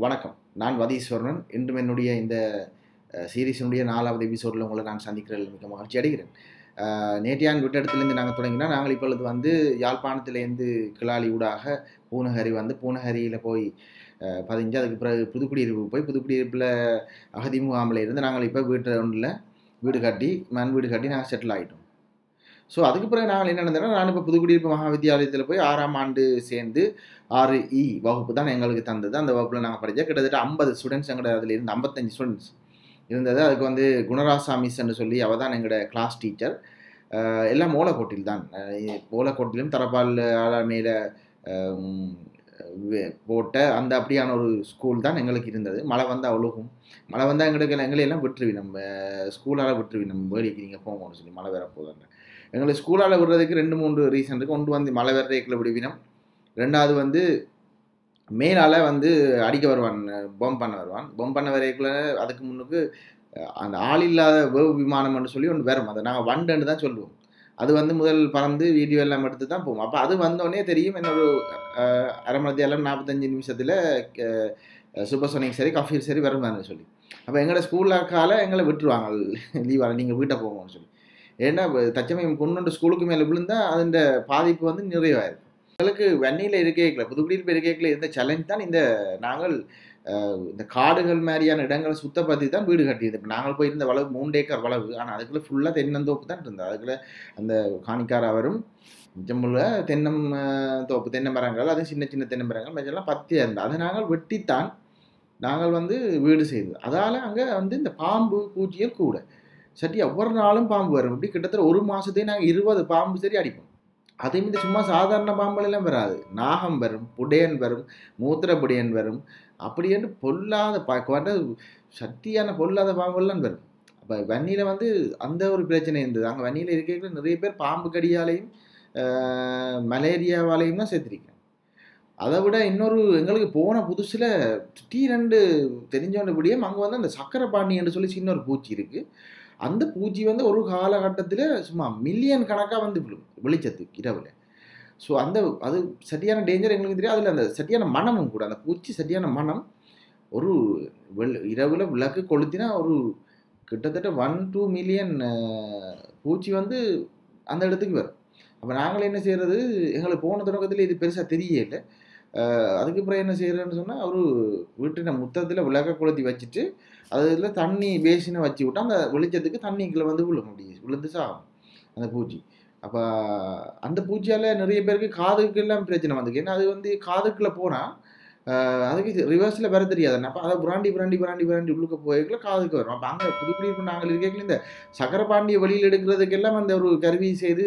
வணக்கம். நான் வதீஸ் வருணன். இன்றும் என்னுடைய இந்த சீரிஸினுடைய 4வது எபிசோடில் உங்களை நான் சந்திக்கிறதில் மிக மகிழ்ச்சி அடைகிறேன். நேற்றையான் விட்ட இடத்துலேருந்து நாங்கள் தொடங்கினா, நாங்கள் இப்பொழுது வந்து யாழ்ப்பாணத்திலேருந்து கிளாலி ஊடாக பூநகரி வந்து பூநகரியில் போய் பதிஞ்சு, அதுக்கு பிறகு புதுக்குடியிருப்பு போய் புதுக்குடியிருப்பில் அகதி முகாமில் இருந்து நாங்கள் இப்போ வீடு கட்டி மண் வீடு கட்டி நாங்கள் செட்டில் ஆகிட்டோம். ஸோ அதுக்கு பிறகு நாங்கள் என்ன நடந்தோம்னா, நான் இப்போ புதுக்குடியிருப்பு மகா வித்தியாலயத்தில் போய் 6ஆம் ஆண்டு சேர்ந்து 6E வகுப்பு தான் எங்களுக்கு தந்தது. அந்த வகுப்பில் நாங்கள் படித்தா கிட்டத்தட்ட 50 ஸ்டூடெண்ட்ஸ் எங்களோட அதில் இருந்து 55 ஸ்டூடெண்ட்ஸ் இருந்தது. அதுக்கு வந்து குணராசா மிஸ்ன்னு சொல்லி அவள் தான் எங்களோட கிளாஸ் டீச்சர். எல்லாம் ஓலக்கோட்டில் தான், ஓலக்கோட்டிலும் தரப்பால் ஆளாமையில் போட்ட அந்த அப்படியான ஒரு ஸ்கூல் தான் எங்களுக்கு இருந்தது. மழை வந்தால் அவ்வளோக்கும் மழை வந்தால் எங்களையெல்லாம் விட்டுருவி, நம்ம ஸ்கூலால் விட்டுருவி, நம்ம வேலைக்கு நீங்கள் போங்கன்னு சொல்லி மழை வேற போதாங்க. எங்களுக்கு ஸ்கூலால் விடுறதுக்கு 2-3 ரீசன் இருக்குது. ஒன்று வந்து மழை வேற ரேக்கில் விடுவினம், ரெண்டாவது வந்து மேலால் வந்து அடிக்க வருவான், பொம் பண்ண வரைக்குள்ள அதுக்கு முன்னுக்கு அந்த ஆள் இல்லாத விமானம்னு சொல்லி ஒன்று வரும். அதை நாங்கள் வண்டுன்னு தான் சொல்லுவோம். அது வந்து முதல் பறந்து வீடியோ எல்லாம் எடுத்து தான் போவோம். அப்போ அது வந்தோடனே தெரியும் என்னோட அரை மணி நேரம் 45 நிமிஷத்தில் சூப்பர்சோனிக் சரி கஃபீர் சரி வருமானு சொல்லி. அப்போ எங்களோட ஸ்கூலாக்கால எங்களை விட்டுருவாங்க லீவால், நீங்கள் வீட்டை போங்கன்னு சொல்லி. ஏன்னா தச்சமயம் கொண்டு ஸ்கூலுக்கு மேலே விழுந்தால் அதோட பாதிப்பு வந்து நிறைவாயிருக்கும். எங்களுக்கு வன்னியில் இருக்கையில் புதுக்குடியிருப்பு இருக்கையில் இருந்த சேலஞ்ச் தான் நாங்கள் இந்த காடுகள் மாதிரியான இடங்களை சுத்தப்படுத்தி தான் வீடு கட்டியது. இப்போ நாங்கள் போயிருந்த வளவு 3 ஏக்கர் வளவு, ஆனால் அதுக்குள்ளே ஃபுல்லாக தென்னந்தோப்பு தான் இருந்தது. அதுக்குள்ளே அந்த காணிக்கார அவரும் மிச்சமுள்ள தென்னை மரங்கள், அது சின்ன சின்ன தென்னை மரங்கள் மெல்லாம் பத்தியாக இருந்தது. அதை நாங்கள் வெட்டித்தான் நாங்கள் வந்து வீடு செய்தது. அதால் அங்கே வந்து இந்த பாம்பு பூச்சிகள் கூட சரி ஒவ்வொரு நாளும் பாம்பு வரும். இப்படி கிட்டத்தட்ட ஒரு மாதத்தையும் நாங்கள் 20 பாம்பு சரி அடிப்போம். அதையும் இந்த சும்மா சாதாரண பாம்புலாம் வராது, நாகம் வரும், புடையன் வரும், மூத்திர புடையன் வரும், அப்படி என்று பொல்லாத சக்தியான பொல்லாத பாம்புலாம் வரும். அப்போ வன்னியில் வந்து அந்த ஒரு பிரச்சனை இருந்தது. அங்கே வன்னியில் இருக்கிற நிறைய பேர் பாம்பு கடியாலையும் மலேரியாவாலையும் தான் சேர்த்துருக்கேன். அதை விட இன்னொரு எங்களுக்கு போன புதுசில் திடீரெண்டு தெரிஞ்சவனபடியே அங்கே வந்து அந்த சக்கரை பாண்டி என்று சொல்லி சின்ன ஒரு பூச்சி இருக்குது. அந்த பூச்சி வந்து ஒரு காலகட்டத்தில் சும்மா மில்லியன் கணக்காக வந்து விழும் வெளிச்சத்துக்கு இரவில். ஸோ அது சரியான டேஞ்சர் எங்களுக்கு தெரியும். அதில் அந்த சரியான மனமும் கூட, அந்த பூச்சி சரியான மனம். ஒரு இரவில் விளக்கு கொளுத்தினா ஒரு கிட்டத்தட்ட 1-2 மில்லியன் பூச்சி வந்து அந்த இடத்துக்கு வரும். அப்போ நாங்கள் என்ன செய்கிறது, எங்களுக்கு போன தொடக்கத்தில் இது பெருசாக தெரியல. அதுக்கு அப்புறம் என்ன செய்கிறேன்னு சொன்னால், ஒரு வீட்டின முத்தத்தில் விளக்க கொளுத்தி வச்சுட்டு அதில் தண்ணி பேசினை வச்சு விட்டால் அந்த வெளிச்சத்துக்கு தண்ணிக்குள்ளே வந்து விழுந்து சாகும் அந்த பூச்சி. அப்போ அந்த பூச்சியால் நிறைய பேருக்கு காதுக்கெல்லாம் பிரச்சனை வந்துருக்கு. ஏன்னா அது வந்து காதுக்குள்ளே போனால் அதுக்கு ரிவர்ஸில் வர தெரியாது. அப்போ அதை புராண்டி உள்ளுக்க போய்க்குள்ள காதுக்கு வரும். அப்போ அங்கே புதுக்குடியிருப்பு நாங்கள் இருக்கையில் இந்த சக்கரை பாண்டியை வெளியில் எடுக்கிறதுக்கெல்லாம் அந்த ஒரு கருவி செய்து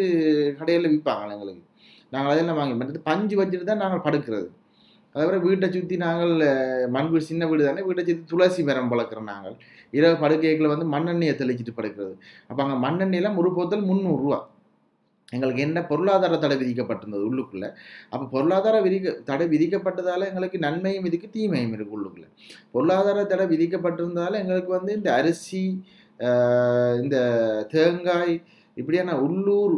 கடையில் விற்பாங்க எங்களுக்கு. நாங்கள் அதெல்லாம் வாங்கி மற்றது பஞ்சு வச்சுட்டு தான் நாங்கள் படுக்கிறது. அதே வீட்டை சுற்றி நாங்கள் மண் வீடு, சின்ன வீடு தானே, வீட்டை சுற்றி துளசி மரம் வளர்க்குறோம். நாங்கள் இரவு படுக்கைகளை வந்து மண்ணெண்ணெயை தெளிச்சிட்டு படுக்கிறது. அப்போ அங்கே மண்ணெண்ணெயெல்லாம் ஒரு போத்தல் 300 ரூபா. எங்களுக்கு என்ன பொருளாதார தடை விதிக்கப்பட்டிருந்தது உள்ளுக்குள்ளே. அப்போ பொருளாதார தடை விதிக்கப்பட்டதால் எங்களுக்கு நன்மையும் இருக்குது, தீமையும் இருக்குது உள்ளுக்குள்ளே. பொருளாதார தடை விதிக்கப்பட்டிருந்ததால் எங்களுக்கு வந்து இந்த அரிசி, இந்த தேங்காய், இப்படியான உள்ளூர்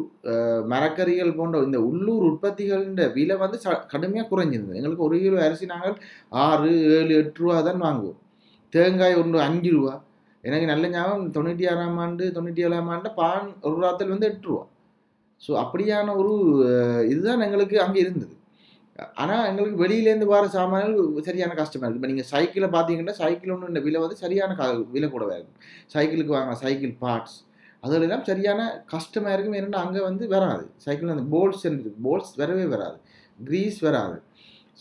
மரக்கறிகள் போன்ற இந்த உள்ளூர் உற்பத்திகளின் விலை வந்து கடுமையாக குறைஞ்சிருந்தது. எங்களுக்கு 1 கிலோ அரிசி நாங்கள் 6, 7, 8 ரூபா தான் வாங்குவோம். தேங்காய் 5 ரூபா. எனக்கு நல்ல ஞாபகம் 96ஆம் ஆண்டு 97ஆம் ஆண்டு பான் ஒரு ராத்தில் வந்து 8 ரூபா. ஸோ அப்படியான ஒரு இதுதான் எங்களுக்கு அங்கே இருந்தது. ஆனால் எங்களுக்கு வெளியிலேருந்து வர சாமான்கள் சரியான கஷ்டமாக இருக்குது. இப்போ நீங்கள் சைக்கிளை பார்த்தீங்கன்னா, சைக்கிள் ஒன்று இந்த விலை வந்து சரியான விலை கூடவே இருக்கும். சைக்கிளுக்கு வாங்க சைக்கிள் பார்ட்ஸ் அதெல்லாம் சரியான கஷ்டமாக இருக்கும். ஏன்னா அங்கே வந்து வராது சைக்கிள், அந்த போல்ட்ஸ் வரவே வராது, கிரீஸ் வராது.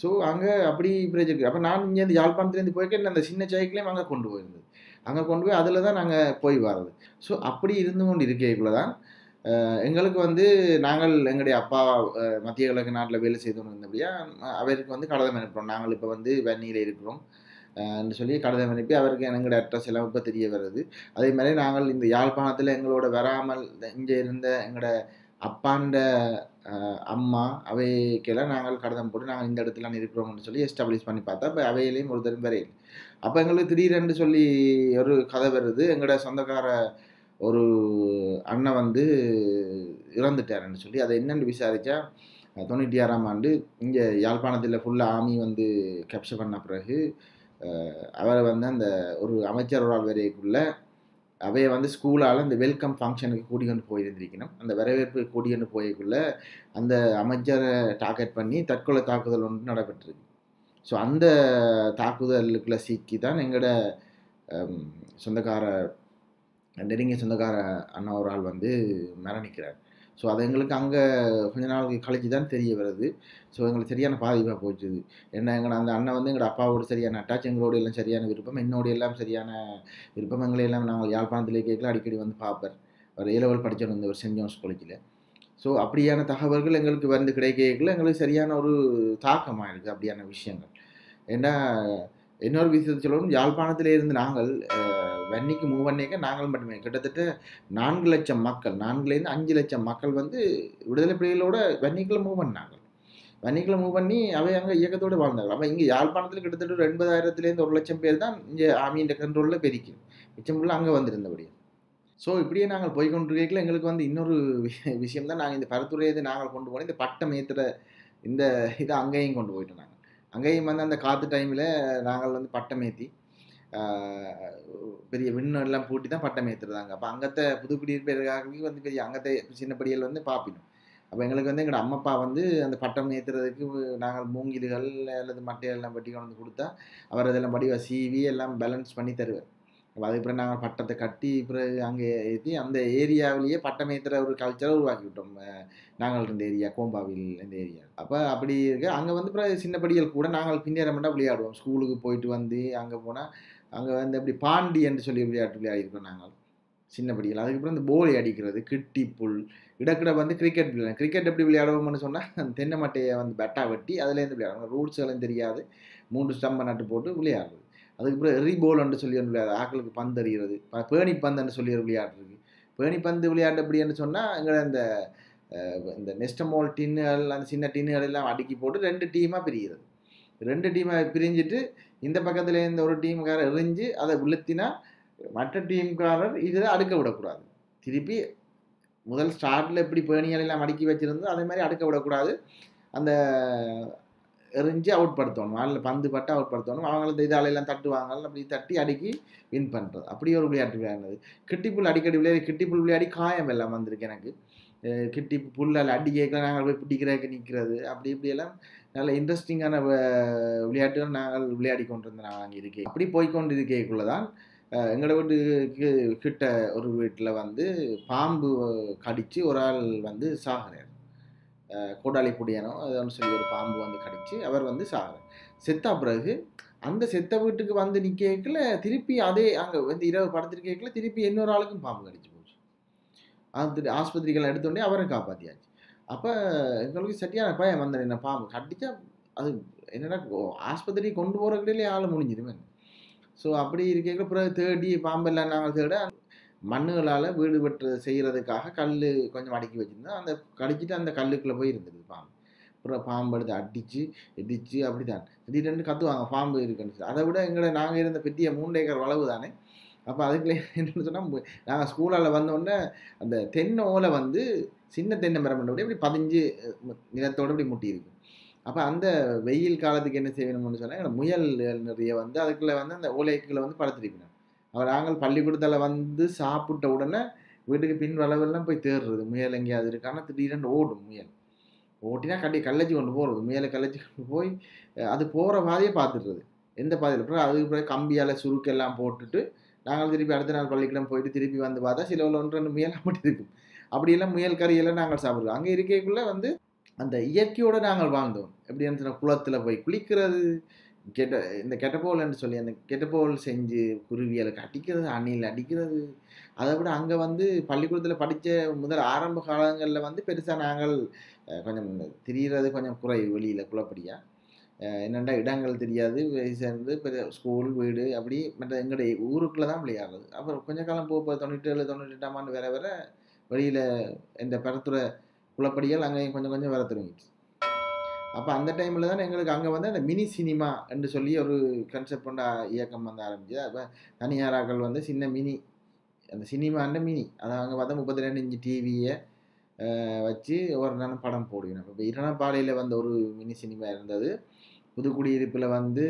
ஸோ அங்கே அப்படி பிரச்சனை. அப்போ நான் இங்கேருந்து யாழ்ப்பாணத்துலேருந்து போய்க்க அந்த சின்ன சைக்கிளையும் அங்கே கொண்டு போயிருந்தது. அங்கே கொண்டு போய் அதில் தான் நாங்கள் போய் வர்றது. ஸோ அப்படி இருந்து கொண்டு இருக்கைக்குள்ள தான் எங்களுக்கு வந்து நாங்கள் எங்களுடைய அப்பா மத்திய கிழக்கு நாட்டில் வேலை செய்தோன்னு இருந்தபடியாக அவருக்கு வந்து கடிதம் அனுப்புகிறோம். நாங்கள் இப்போ வந்து வன்னியில் இருக்கிறோம் சொல்லி கடிதம் அனுப்பி அவருக்கு எங்களோட அட்ரஸ் எல்லாம் இப்போ தெரிய வருது. அதே மாதிரி நாங்கள் இந்த யாழ்ப்பாணத்தில் எங்களோட வராமல் இங்கே இருந்த எங்களோட அப்பாண்ட அம்மா அவைக்கெல்லாம் நாங்கள் கடிதம் போட்டு நாங்கள் இந்த இடத்துல இருக்கிறோம்னு சொல்லி எஸ்டாப்ளிஷ் பண்ணி பார்த்தா இப்போ அவையிலையும் ஒரு தரம் வரையில். அப்போ எங்களுக்கு திடீரென்று சொல்லி ஒரு கதை வருது. எங்களோட சொந்தக்கார ஒரு அண்ணன் வந்து இறந்துட்டாருன்னு சொல்லி அதை என்னென்னு விசாரித்தா 96ஆம் ஆண்டு இங்கே யாழ்ப்பாணத்தில் ஃபுல்லாக ஆர்மி வந்து கேப்சர் பண்ண பிறகு அவரை வந்து அந்த ஒரு அமைச்சர் ஒரு ஆள் வரைக்குள்ள அவையை வந்து ஸ்கூலால் அந்த வெல்கம் ஃபங்க்ஷனுக்கு கூட்டிகொண்டு போயிருந்திருக்கணும். அந்த வரவேற்பு கூட்டிகொண்டு போய்க்குள்ள அந்த அமைச்சரை டார்கெட் பண்ணி தற்கொலை தாக்குதல் ஒன்று நடைபெற்றிருக்கு. ஸோ அந்த தாக்குதலுக்குள்ள சிக்கி தான் எங்களோட சொந்தக்கார நெருங்கிய சொந்தக்கார அண்ணா ஒரு ஆள் வந்து மரணிக்கிறார். ஸோ அது எங்களுக்கு அங்கே கொஞ்ச நாள் கழிச்சு தான் தெரிய வருது. ஸோ எங்களுக்கு சரியான பாதிப்பாக போச்சுது. என்ன எங்களை அந்த அண்ணன் வந்து எங்களோட அப்பாவோட சரியான அட்டாச், எங்களோட எல்லாம் சரியான விருப்பம், என்னோட எல்லாம் சரியான விருப்பம். எங்களை எல்லாம் நாங்கள் யாழ்ப்பாணத்திலே கேட்கல அடிக்கடி வந்து பார்ப்பர். அவர் A-level படித்தவர் வந்து ஒரு சென்ட் ஜோன்ஸ் காலேஜில். ஸோ அப்படியான தகவல்கள் எங்களுக்கு வந்து கிடைக்கல, எங்களுக்கு சரியான ஒரு தாக்கமாக இருக்குது அப்படியான விஷயங்கள். ஏன்னா இன்னொரு விஷயத்தை சொல்லணும், யாழ்ப்பாணத்திலே இருந்து நாங்கள் வன்னிக்கு மூவ் பண்ணிக்க நாங்கள் மட்டுமே கிட்டத்தட்ட 4 லட்சம் மக்கள், 4லேருந்து 5 லட்சம் மக்கள் வந்து விடுதலை புலிகளோட வன்னிக்குள்ள மூவ் பண்ணாங்க. வன்னிக்குள்ள மூவ் பண்ணி அவை அங்கே இயக்கத்தோடு வாழ்ந்தாங்க. அப்போ இங்கே யாழ்ப்பாணத்தில் கிட்டத்தட்ட ஒரு 80,000லேருந்து 1 லட்சம் பேர் தான் இங்கே ஆர்மியின் கண்ட்ரோலில் பெருக்கும், மிச்சம் ஃபுல்லாக அங்கே வந்திருந்தபடி. ஸோ இப்படியே நாங்கள் போய்கொண்டிருக்கல எங்களுக்கு வந்து இன்னொரு விஷயம் தான், நாங்கள் இந்த பரத்துறையை நாங்கள் கொண்டு போனோம், இந்த பட்டம் ஏற்றுற இந்த இதை அங்கேயும் கொண்டு போயிட்டோம். நாங்கள் அங்கேயும் வந்து அந்த காற்று டைமில் நாங்கள் வந்து பட்டம் ஏற்றி பெரிய விண்ணெல்லாம் பூட்டி தான் பட்டம் ஏற்றுறதாங்க. அப்போ அங்கத்தை புதுக்குடியிருப்பதற்காக வந்து பெரிய அங்கத்தை சின்னப்படியில் வந்து பார்ப்பினோம். அப்போ எங்களுக்கு வந்து எங்களோட அம்மப்பா வந்து அந்த பட்டம் ஏற்றுறதுக்கு நாங்கள் மூங்கில்கள் அல்லது மட்டையெல்லாம் வெட்டி கொண்டு வந்து கொடுத்தா அவர் அதெல்லாம் படிவா சீவி எல்லாம் பேலன்ஸ் பண்ணி தருவார். அப்போ அதுக்கப்புறம் நாங்கள் பட்டத்தை கட்டி பிறகு அங்கே ஏற்றி அந்த ஏரியாவிலேயே பட்டம் ஏற்றுற ஒரு கல்ச்சரை உருவாக்கி விட்டோம். நாங்கள் இருந்த ஏரியா கோம்பாவில் இந்த ஏரியா. அப்போ அப்படி இருக்கு அங்கே வந்து பிறகு சின்னப்படிகள் கூட நாங்கள் பின்னேறமெண்டா விளையாடுவோம். ஸ்கூலுக்கு போயிட்டு வந்து அங்கே போனால் அங்கே வந்து அப்படி பாண்டி என்று சொல்லி விளையாடிருக்கோம் நாங்கள் சின்னப்படிகள். அதுக்கப்புறம் இந்த போலி அடிக்கிறது, கிட்டி புல், இடக்கிட வந்து கிரிக்கெட் விளையாடுவோம். கிரிக்கெட் எப்படி விளையாடுவோம்னு சொன்னால் தென்னை மட்டையை வந்து பெட்டா வெட்டி அதுலேருந்து விளையாடுவோம். ரூல்ஸ்களும் தெரியாது, 3 ஸ்டம்பை நட்டு போட்டு விளையாடுறது. அதுக்கப்புறம் எரி போல்ன்னு சொல்லி ஒன்று விளையாடு, ஆக்களுக்கு பந்து அறிகிறது, பேணி பந்துன்னு சொல்லி ஒரு விளையாட்டு இருக்குது. பேணி பந்து விளையாட்டு எப்படின்னு சொன்னால் எங்களை இந்த நெஸ்டமோல் டின்னுகள் அந்த சின்ன டின்னுகள் எல்லாம் அடுக்கி போட்டு 2 டீமாக பிரிகிறது. 2 டீமாக பிரிஞ்சுட்டு இந்த பக்கத்தில் இந்த ஒரு டீமுக்காரர் எறிஞ்சு அதை விழுத்தினா மற்ற டீமுக்காரர் இதை அடுக்க விடக்கூடாது. திருப்பி முதல் ஸ்டார்ட்டில் எப்படி பேணிகள் எல்லாம் அடுக்கி வச்சுருந்தோ அதே மாதிரி அடுக்க விடக்கூடாது. அந்த எறிஞ்சு அவுட் படுத்தணும், அதில் பந்து பட்டு அவுட் படுத்தணும். அவங்கள இதாலெல்லாம் தட்டுவாங்க, அப்படி தட்டி அடுக்கி வின் பண்ணுறது. அப்படி ஒரு விளையாட்டு விளையாடுனது. கிட்டிப்புல் அடிக்கடி விளையாடி கிட்டிப்புல் விளையாடி காயம் எல்லாம் வந்திருக்கு எனக்கு. கிட்டி புல்லால் அடி கேட்க நாங்கள் போய் பிடிக்கிறதுக்கு நிற்கிறது, அப்படி இப்படியெல்லாம் நல்ல இன்ட்ரெஸ்டிங்கான விளையாட்டுகள் நாங்கள் விளையாடி கொண்டிருந்தோம். நாங்கள் அங்கே இருக்கேன். அப்படி போய்கொண்டு இருக்கக்குள்ள தான் எங்களோட வீட்டுக்கு கிட்ட ஒரு வீட்டில் வந்து பாம்பு கடித்து ஒரு ஆள் வந்து சாகிறார். கோடாலி புடியனோ அதுன்னு சொல்லி ஒரு பாம்பு வந்து கடிச்சு அவர் வந்து சாகிறார். செத்தா பிறகு அந்த செத்த வீட்டுக்கு வந்து நிற்கல திருப்பி அதே அங்கே வந்து இரவு படுத்துருக்கல திருப்பி இன்னொரு ஆளுக்கும் பாம்பு கடிச்சு போச்சு. அது ஆஸ்பத்திரிகள் எடுத்தோடனே அவரை காப்பாற்றியாச்சு. அப்போ எங்களுக்கு சரியான பயம் வந்தேன், என்ன பாம்பு கடிச்சா அது என்னென்னா ஆஸ்பத்திரி கொண்டு போகிறக்கிடையிலே ஆள் முடிஞ்சிருமே. ஸோ அப்படி இருக்க பிறகு தேடி பாம்பெல்லாம் நாங்கள் தேட மண்ணுகளால் வீடு வெட்டு செய்கிறதுக்காக கல் கொஞ்சம் அடுக்கி வச்சுருந்தோம். அந்த கடிச்சிட்டு அந்த கல்லுக்குள்ளே போய் இருந்தது பாம்பு. அப்புறம் பாம்பு எடுத்து அடித்து இடித்து அப்படி தான் திடீர்னு கத்துவாங்க பாம்பு இருக்குன்னு. அதை விட எங்களை நாங்கள் இருந்த பெரிய 3 ஏக்கர் வளவு தானே. அப்போ அதுக்குள்ளே என்னென்னு சொன்னால் நாங்கள் ஸ்கூலால் வந்தோடனே அந்த தென்னை ஓலை வந்து சின்ன தென்னை மரம் இப்படி 15 நிலத்தோடு இப்படி முட்டி இருக்கு. அப்போ அந்த வெயில் காலத்துக்கு என்ன செய்யணும்னு சொன்னால் எங்களை முயல் நிறைய வந்து அதுக்குள்ளே வந்து அந்த ஓலைக்குள்ளே வந்து படுத்திருக்கணும். அவர் நாங்கள் பள்ளிக்கூடத்தில் வந்து சாப்பிட்ட உடனே வீட்டுக்கு பின் வளவெல்லாம் போய் தேடுறது முயல் எங்கேயாவது இருக்கான்னா திடீரென்று ஓடும் முயல். ஓட்டினா கல்லச்சி கொண்டு போகிறது, முயலை கல்லச்சி கொண்டு போய் அது போகிற பாதையை பார்த்துடுறது எந்த பாதையில். அப்புறம் அதுக்கு பிறகு கம்பியால் சுருக்கெல்லாம் போட்டுட்டு நாங்கள் திருப்பி அடுத்த நாள் பள்ளிக்கூடம் போயிட்டு திருப்பி வந்து பார்த்தா சில 1-2 முயல் அப்படி இருக்கும். அப்படியெல்லாம் முயல் கறியெல்லாம் நாங்கள் சாப்பிடுவோம். அங்கே இருக்கைக்குள்ளே வந்து அந்த இயற்கையோடு நாங்கள் வாழ்ந்தோம். எப்படின்னு சொன்னால் குளத்தில் போய் குளிக்கிறது, இந்த கெட்டப்போல்னு சொல்லி அந்த கெட்டப்போல் செஞ்சு குருவியலுக்கு அடிக்கிறது, அணில் அடிக்கிறது. அதை விட அங்கே வந்து பள்ளிக்கூடத்தில் படித்த முதல் ஆரம்ப காலங்களில் வந்து பெருசாக நாங்கள் கொஞ்சம் திரிகிறது கொஞ்சம் குறை வெளியில் குளப்படியாக. என்னென்னா இடங்கள் தெரியாது, சேர்ந்து பெரிய ஸ்கூல் வீடு அப்படி மற்ற எங்களுடைய ஊருக்குள்ளே தான் விளையாடுறது. அப்புறம் கொஞ்சம் காலம் போக 97-98ஆம் ஆண்டு வேற வேற வெளியில் இந்த பரத்துறை குளப்படிகள் அங்கேயும் கொஞ்சம் கொஞ்சம் வர தொடங்கிடுச்சு. அப்போ அந்த டைமில் தான் எங்களுக்கு அங்கே வந்து அந்த மினி சினிமா என்று சொல்லி ஒரு கன்செப்ட் கொண்ட இயக்கம் வந்து ஆரம்பிச்சு. அப்போ தனியாராக்கள் வந்து சின்ன மினி அந்த சினிமான்ற மினி அதை அங்கே பார்த்தா 32 இன்ச்சு டிவியை வச்சு ஒரு நாள் படம் போடுவேன். இப்போ இரண்டாம் பாலையில் வந்த ஒரு மினி சினிமா இருந்தது. புதுக்குடியிருப்பில் வந்து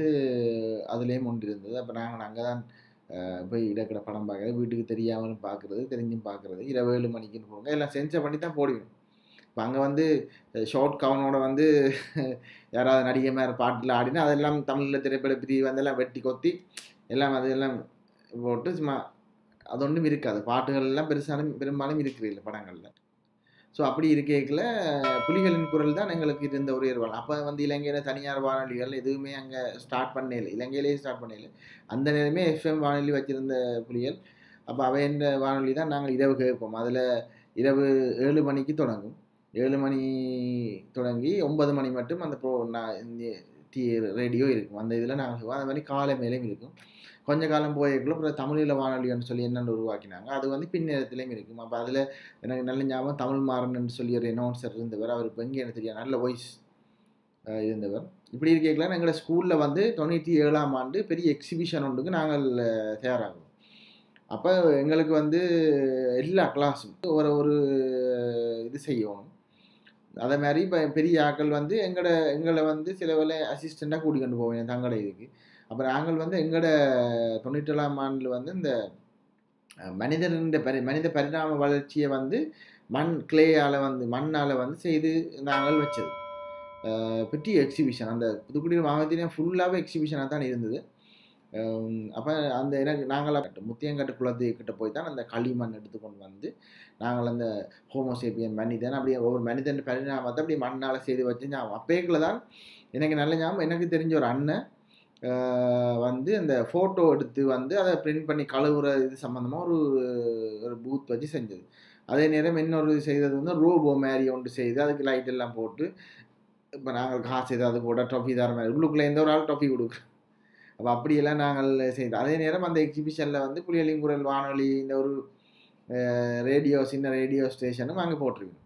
அதுலேயும் ஒன்று இருந்தது. அப்போ நாங்கள் அங்கே தான் போய் இடக்கிட படம் பார்க்குறது, வீட்டுக்கு தெரியாமலும் பார்க்குறது, தெரிஞ்சும் பார்க்குறது. இரவு 7 மணிக்குன்னு போங்க, எல்லாம் சென்சர் பண்ணி தான் போடுவேன். இப்போ அங்கே வந்து ஷார்ட் கவனோட வந்து யாராவது நடிகை மேலே பாட்டில் ஆடினா அதெல்லாம் தமிழில் திரைப்பட பிரிவு வந்தெல்லாம் வெட்டி கொத்தி எல்லாம் அதெல்லாம் போட்டு சும்மா அது ஒன்றும் இருக்காது. பாட்டுகள் எல்லாம் பெரும்பாலும் இருக்கிறதில்ல படங்களில். ஸோ அப்படி இருக்கையில் புலிகளின் குரல் தான் எங்களுக்கு இருந்த ஒரு ஏற்பாடு. அப்போ வந்து இலங்கையில் தனியார் வானொலிகள் எதுவுமே அங்கே ஸ்டார்ட் பண்ணல, இலங்கையிலேயே ஸ்டார்ட் பண்ணல. அந்த நேரமே எஃப்எம் வானொலி வச்சுருந்த புலிகள். அப்போ அவைன்ற வானொலி தான் நாங்கள் இரவு கேட்போம். அதில் இரவு 7 மணிக்கு தொடங்கும். 7 மணி தொடங்கி 9 மணி மட்டும் அந்த ரேடியோ இருக்கும். அந்த இதில் நாங்கள் அந்த மாதிரி காலை மேலேயும் இருக்கும். கொஞ்ச காலம் போயக்குள்ள அப்புறம் தமிழில் வானொலின்னு சொல்லி என்னென்னு உருவாக்கினாங்க. அது வந்து பின்னேரத்துலேயும் இருக்கும். அப்போ அதில் எனக்கு நல்ல ஞாபகம் தமிழ் மாறன்னு சொல்லி ஒரு அனௌன்சர் இருந்தவர். அவர் இப்போ எங்கே எனக்கு தெரியாது, நல்ல வாய்ஸ் இருந்தவர். இப்படி இருக்கலாம் எங்களோட ஸ்கூலில் வந்து 97ஆம் ஆண்டு பெரிய எக்ஸிபிஷன் ஒன்றுக்கு நாங்கள் தயாராகும். அப்போ எங்களுக்கு வந்து எல்லா கிளாஸும் ஒரு இது செய்யணும். அதே மாதிரி இப்போ பெரிய ஆக்கள் வந்து எங்களை வந்து சில வேலை அசிஸ்டண்ட்டாக கூட்டி கொண்டு போவேன் தங்களோட இதுக்கு. அப்புறம் நாங்கள் வந்து எங்களோட 97ஆம் ஆண்டில் வந்து இந்த மனித பரிணாம வளர்ச்சியை வந்து மண்ணால் வந்து செய்து நாங்கள் வச்சது பெரிய எக்ஸிபிஷன். அந்த புதுக்குடியிருப்பு மாவட்டத்திலே ஃபுல்லாகவே எக்ஸிபிஷனாக தான் இருந்தது. அப்போ அந்த எனக்கு நாங்கள் முத்தியங்காட்டு குளத்துக்கிட்ட போய் தான் அந்த களிமண் எடுத்துக்கொண்டு வந்து நாங்கள் அந்த ஹோமோசேப்பியன் மனிதன் அப்படியே ஒவ்வொரு மனிதன் பரிணாமத்தை அப்படி மண்ணால் செய்து வச்சு ஞாபகம். அப்பேக்கில் தான் எனக்கு நல்ல ஞாபகம். எனக்கு தெரிஞ்ச ஒரு அண்ணன் வந்து அந்த ஃபோட்டோ எடுத்து வந்து அதை பிரிண்ட் பண்ணி கழுவுற இது சம்மந்தமாக ஒரு பூத் வச்சு செஞ்சது. அதே நேரம் இன்னொரு செய்தது வந்து ரோபோ மாதிரி ஒன்று செய்து அதுக்கு லைட் எல்லாம் போட்டு இப்போ நாங்கள் காசு ஏதாவது போட ட்ராஃபி தர மாதிரி உள்ளுக்குள்ளே எந்த ஒரு ஆள் ட்ராஃபி கொடுக்குறோம். அப்போ அப்படியெல்லாம் நாங்கள் செய்தோம். அதே நேரம் அந்த எக்ஸிபிஷனில் வந்து புலிகளின் குரல் வானொலி இந்த ஒரு சின்ன ரேடியோ ஸ்டேஷனும் அங்கே போட்டிருக்கோம்.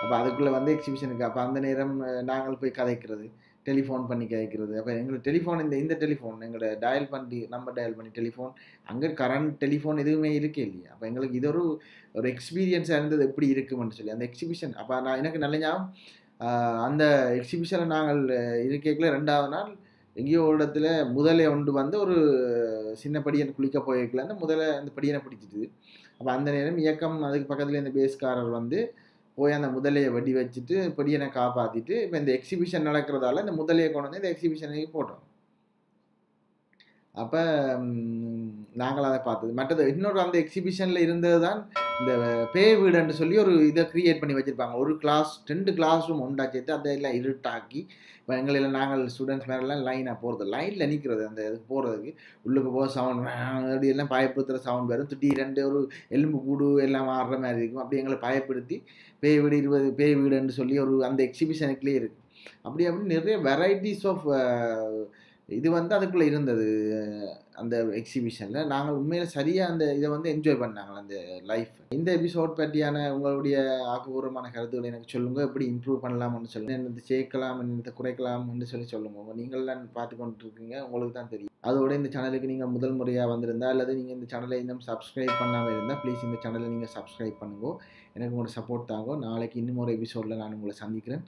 அப்போ அதுக்குள்ளே வந்து எக்ஸிபிஷனுக்கு அப்போ அந்த நேரம் நாங்கள் போய் கதைக்கிறது, டெலிஃபோன் பண்ணி கேட்குறது. அப்போ எங்களுக்கு டெலிஃபோன் இந்த டெலிஃபோன் எங்களோட நம்பர் டயல் பண்ணி டெலிஃபோன் அங்கே கரண்ட் டெலிஃபோன் எதுவுமே இருக்கே இல்லையா. அப்போ எங்களுக்கு இது ஒரு எக்ஸ்பீரியன்ஸாக இருந்தது எப்படி இருக்குமென்னு சொல்லி அந்த எக்ஸிபிஷன். அப்போ எனக்கு நல்ல ஞாபகம். அந்த எக்ஸிபிஷனில் நாங்கள் இருக்கைக்குள்ள 2வது நாள் எங்கேயோ ஒரு இடத்துல முதலை ஒன்று வந்து ஒரு சின்ன படியனை குளிக்க போயிருக்கல அந்த படியனை பிடிச்சிட்டு. அப்போ அந்த நேரம் இயக்கம் அதுக்கு பக்கத்தில் இந்த பேஸ்காரர் வந்து போய் அந்த முதலையை வெடி வச்சுட்டு படியனை காப்பாற்றிட்டு இப்போ இந்த எக்ஸிபிஷன் நடக்கிறதால இந்த முதலையை கொண்டு வந்து இந்த எக்ஸிபிஷனுக்கு போட்டோம். அப்போ நாங்கள் அதை பார்த்தது. மற்றது இன்னொரு அந்த எக்ஸிபிஷனில் இருந்தது தான் இந்த பேய் வீடுன்னு சொல்லி ஒரு இதை க்ரியேட் பண்ணி வச்சுருப்பாங்க. ஒரு 2 கிளாஸ் ரூம் உண்டாச்சிட்டு அதெல்லாம் இருட்டாக்கி இப்போ எங்களில் நாங்கள் ஸ்டூடெண்ட்ஸ் மேலாம் லைனாக போகிறது, லைனில் நிற்கிறது அந்த இதுக்கு போகிறதுக்கு. உள்ளுக்கு போக சவுண்ட் அப்படி எல்லாம் பயப்படுத்துகிற சவுண்ட் வரும். திடீரெண்டு ஒரு எலும்பு கூடு எல்லாம் ஆடுற மாதிரி இருக்கும். அப்படி எங்களை பயப்படுத்தி பேய் வீடுன்னு சொல்லி ஒரு அந்த எக்ஸிபிஷனுக்குள்ளேயே இருக்குது. அப்படி நிறைய வெரைட்டிஸ் ஆஃப் இது வந்து அதுக்குள்ளே இருந்தது அந்த எக்ஸிபிஷனில். நாங்கள் உண்மையில் சரியாக அந்த இதை வந்து என்ஜாய் பண்ணாங்க அந்த லைஃப். இந்த எபிசோட் பற்றியான உங்களுடைய ஆக்கப்பூர்வமான கருத்துக்களை எனக்கு சொல்லுங்கள். எப்படி இம்ப்ரூவ் பண்ணலாம்னு சொல்லுங்கள், என்னது சேர்க்கலாம் என்னது குறைக்கலாம்னு சொல்லுங்கள். நீங்கள்லாம் பார்த்து கொண்டு இருக்கீங்க, உங்களுக்கு தான் தெரியும். அதோட இந்த சேனலுக்கு நீங்கள் முதல் முறையாக வந்திருந்தால் அல்லது நீங்கள் இந்த சேனலை இன்னும் சப்ஸ்கிரைப் பண்ணாமல் இருந்தால் ப்ளீஸ் இந்த சேனலை நீங்கள் சப்ஸ்கிரைப் பண்ணுங்க. எனக்கு உங்களோட சப்போர்ட் தாங்க. நாளைக்கு இன்னும் ஒரு எபிசோடில் நான் உங்களை சந்திக்கிறேன்.